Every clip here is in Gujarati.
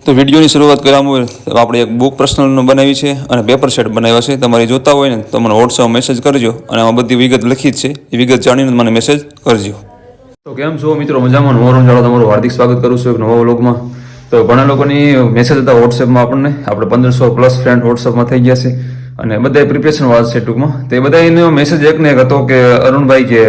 તો વિડીયોની શરૂઆત કરવામાં હોય આપણે એક બુક પર્સનલ બનાવી છે અને પેપર સેટ બનાવ્યા છે. તમારે જોતા હોય ને તો મને વોટ્સઅપ મેસેજ કરજો અને આમાં બધી વિગત લખી જ છે, એ વિગત જાણીને મને મેસેજ કરજો. તો કેમ છો મિત્રો, મજામાં? નવો જાણો તમારું હાર્દિક સ્વાગત કરું છું એક નવા વ્લોગમાં. તો ઘણા લોકોની મેસેજ હતા વોટ્સએપમાં આપણે 1500+ ફ્રેન્ડ વોટ્સએપમાં થઈ ગયા છે અને બધા પ્રિપરેશન વાળા છે ટૂંકમાં. તો એ બધા એનો મેસેજ એકને એક હતો કે અરુણભાઈ કે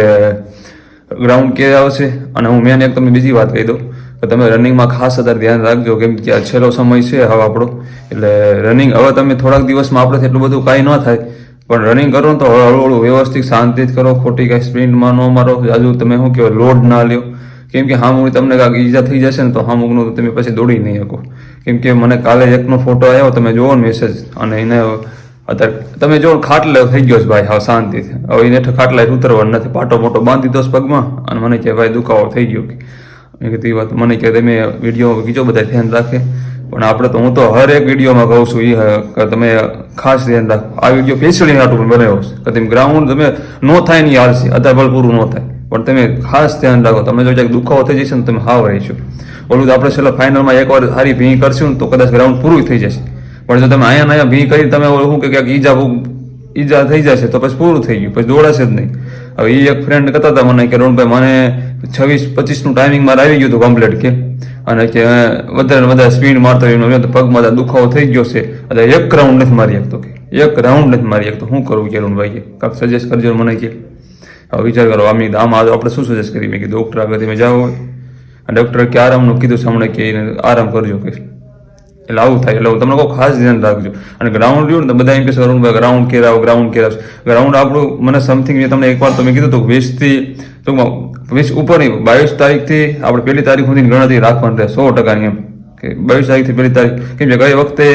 ગ્રાઉન્ડ ક્યારે આવશે, અને હું મેન એક તમને બીજી વાત કહી દઉં કે તમે રનિંગમાં ખાસ અત્યારે ધ્યાન રાખજો, કેમ કે આ છેલ્લો સમય છે હવે આપણો. એટલે રનિંગ હવે તમે થોડાક દિવસમાં આપણેથી એટલું બધું કાંઈ ન થાય, પણ રનિંગ કરો ને તો હળવું વ્યવસ્થિત શાંતિથી કરો. ખોટી કાંઈ સ્પ્રિન્ટમાં ન મારો, આજુ તમે શું કહેવાય લોડ ના લ્યો, કેમ કે હામું તમને કાંઈક ઈજા થઈ જશે ને તો હામુકનું તો તમે પછી દોડી નહીં શકો. કેમ કે મને કાલે એકનો ફોટો આવ્યો, તમે જુઓ ને મેસેજ, અને એને અત્યારે તમે જો ખાટલે થઈ ગયો છે ભાઈ, હા શાંતિથી. હવે એને ખાટલા ઉતરવાનું નથી, પાટો મોટો બાંધી દો પગમાં, અને મને કે ભાઈ દુખાવો થઈ ગયો. મેં કીધી વાત મને કે તમે વિડીયો કીધો બધા ધ્યાન રાખે, પણ આપણે તો હું તો હર એક વિડીયોમાં કહું છું એ તમે ખાસ ધ્યાન રાખો. આ વિડીયો સ્પેશિયલી હાટું બનાવ્યો છે કે તમે ગ્રાઉન્ડ તમે ન થાય ને હાલશે, અત્યારે બળ પૂરું ન થાય, પણ તમે ખાસ ધ્યાન રાખો. તમે જો ક્યાંક દુખાવો થઈ જશે ને તમે હાવ રહીશું. ઓલું તો આપણે છેલ્લા ફાઇનલમાં એકવાર સારી ભીં કરશું ને તો કદાચ ગ્રાઉન્ડ પૂરું થઈ જશે, પણ જો તમે અહીંયા ભીં કરી તમે શું કે ક્યાંક ઈજા થઈ જશે તો પછી પૂરું થઈ ગયું, પછી દોડાશે જ નહીં. હવે એ એક ફ્રેન્ડ કહેતા હતા મને કે રોહનભાઈ મને 26-25નું ટાઈમિંગ મારે આવી ગયું હતું કમ્પ્લીટ કે, અને કે વધારે સ્પીડ મારતો પગમાં દુખાવો થઈ ગયો છે, એટલે એક રાઉન્ડ નથી મારી શકતો, કે એક રાઉન્ડ નથી મારી શકતો. શું કરવું કે રોહનભાઈ કે કાંઈક સજેસ્ટ કરજો મને કે. હવે વિચાર કરો આમાં આપણે શું સજેસ્ટ કરીએ. મેં કીધું ડૉક્ટર આગળ તમે જાઓ હોય, અને ડૉક્ટરે કે આરામનું કીધું સામે કે આરામ કરજો કે, એટલે આવું થાય. એટલે તમને કહું ખાસ ધ્યાન રાખજો. અને ગ્રાઉન્ડ રહ્યું ને તો બધા એમ કહેશે અરુણભાઈ ગ્રાઉન્ડ કેરાવ. ગ્રાઉન્ડ આપણું મને સમથિંગ મેં તમને એકવાર તો મેં કીધું હતું 20થી ટૂંકમાં 20 ઉપરની 22 તારીખથી આપણે 1લી તારીખ સુધીની ગણતરી રાખવાની રહે 100%ની એમ, કે 22 તારીખથી 1લી તારીખ. કેમ કે ગઈ વખતે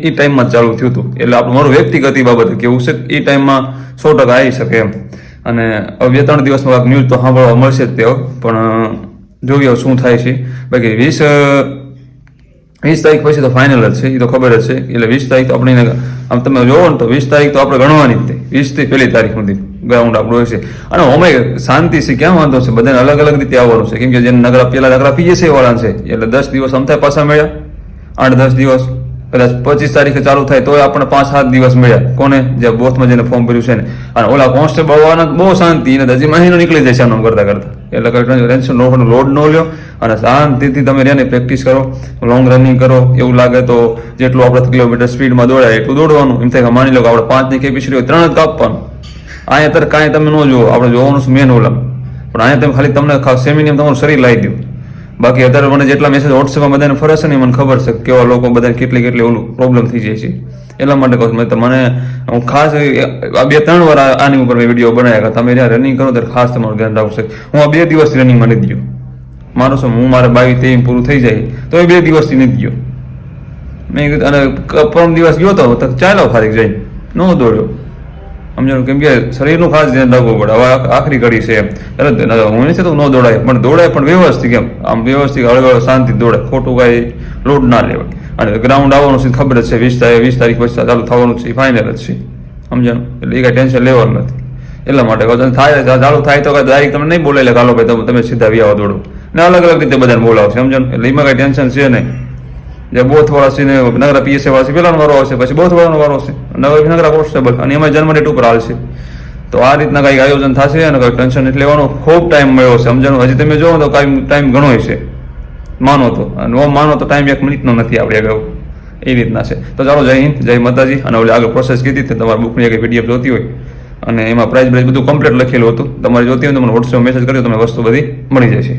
એ ટાઈમમાં ચાલુ થયું હતું, એટલે આપણું મારું વ્યક્તિગત બાબત કેવું છે એ ટાઈમમાં 100% આવી શકે એમ. અને 2-3 દિવસમાં ન્યૂઝ તો સાંભળવા મળશે જ તે, પણ જોઈએ શું થાય છે. બાકી 20 તારીખ પછી તો ફાઇનલ જ છે, એ તો ખબર જ છે. એટલે 20 તારીખ તો આપણે આમ તમે જોવો ને તો 20 તારીખ તો આપણે ગણવાની જ તે, 20થી 1લી તારીખ સુધી ગ્રાઉન્ડ આપણું હોય છે. અને અમે શાંતિ છે, ક્યાં વાંધો છે, બધાને અલગ અલગ રીતે આવવાનું છે. કેમ કે જે નગરા PSA વાળા છે એટલે 10 દિવસ અમથાય પાછા મળ્યા, 8-10 દિવસ. કદાચ 25 તારીખે ચાલુ થાય તો આપણે 5-7 દિવસ મળ્યા. કોને? જે બોથમાં જેને ફોર્મ ભર્યું છે ને. અને ઓલા કોન્સ્ટેબલ વાળાને બહુ શાંતિ, એને હજી મહિનો નીકળી જાય છે આમ કરતા કરતા. એટલે કઈ ટેન્શન લોડ ન લ્યો, અને શાંતિથી તમે રહ્યા પ્રેક્ટિસ કરો, લોંગ રનિંગ કરો. એવું લાગે તો જેટલું આપણે કિલોમીટર સ્પીડમાં દોડાય એટલું દોડવાનું. એમ થાય કે માની લો કે આપણે 5ની કેપેસિટી હોય 3 જ કાપવાનું. અહીંયા અત્યારે કાંઈ તમે ન જુઓ, આપણે જોવાનું છે મેન ઓલા, પણ અહીંયા તમે ખાલી તમને સેમિનિયમ તમારું શરીર લાવી દો. બાકી અત્યારે મને જેટલા મેસેજ વોટ્સએપમાં બધાને ફરે છે ને મને ખબર છે કેવા લોકો બધા કેટલી ઓલું પ્રોબ્લેમ થઈ જાય છે. એટલા માટે કહું છું મને, હું ખાસ 2-3 વાર આની ઉપર મેં વિડીયો બનાવ્યા. તમે જ્યાં રનિંગ કરો ત્યારે ખાસ તમારું ધ્યાન રાખવું છે. હું આ 2 દિવસથી રનિંગમાં નથી ગયો મારું શું, હું મારે 22-23 પૂરું થઈ જાય તો એ 2 દિવસથી નથી ગયો મેં કીધું. અને પરમ દિવસ ગયો તો ચાલો ફારીક જઈને ન દોડ્યો, સમજાણું. કેમ કે શરીરનું ખાસ ધ્યાન રાખવું પડે. હવે આખરી ઘડી છે એમ, એટલે હું નથી તો ન દોડાય, પણ દોડાય પણ વ્યવસ્થિત, કેમ આમ વ્યવસ્થિત હળવે શાંતિ દોડાય, ખોટું કાંઈ લોડ ના લેવાય. અને ગ્રાઉન્ડ આવવાનું છે ખબર જ છે, 20 તારીખ પછી ચાલુ થવાનું છે, ફાઇનલ જ છે, સમજાણું. એટલે એ કાંઈ ટેન્શન લેવાનું નથી. એટલા માટે થાય ચાલુ થાય તો કાંઈ તમને નહીં બોલાય કાલો ભાઈ તમે સીધા વ્યાવા દોડો ને, અલગ અલગ રીતે બધાને બોલાવશે, સમજાણું. એટલે એમાં કાંઈ ટેન્શન છે નહીં. જે બોથ વાળા છે ને નગરા PSA વાળા છે પેલાનો વારો આવશે, પછી બોથ વાળાનો વારો આવશે, નગરા કોન્સ્ટેબલ, અને એમાં જન્મ ડેટ ઉપર હાલશે. તો આ રીતના કંઈક આયોજન થશે, અને કંઈ ટેન્શન નથી લેવાનું. ખૂબ ટાઈમ મળ્યો છે, સમજાણું. હજી તમે જોવો તો કાંઈ ટાઈમ ઘણો છે માનો તો, અને માનો તો ટાઈમ 1 મિનિટનો નથી આપણે આગળ, એ રીતના છે. તો ચાલો, જય હિન્દ, જય માતાજી. અને ઓલી આગળ પ્રોસેસ કીધી હતી તમારી બુકની એક PDF જોતી હોય, અને એમાં પ્રાઇસ બધું કમ્પ્લીટ લખેલું હતું. તમારે જોતી હોય તો મને વોટ્સએપ મેસેજ કરજો, તમને વસ્તુ બધી મળી જશે.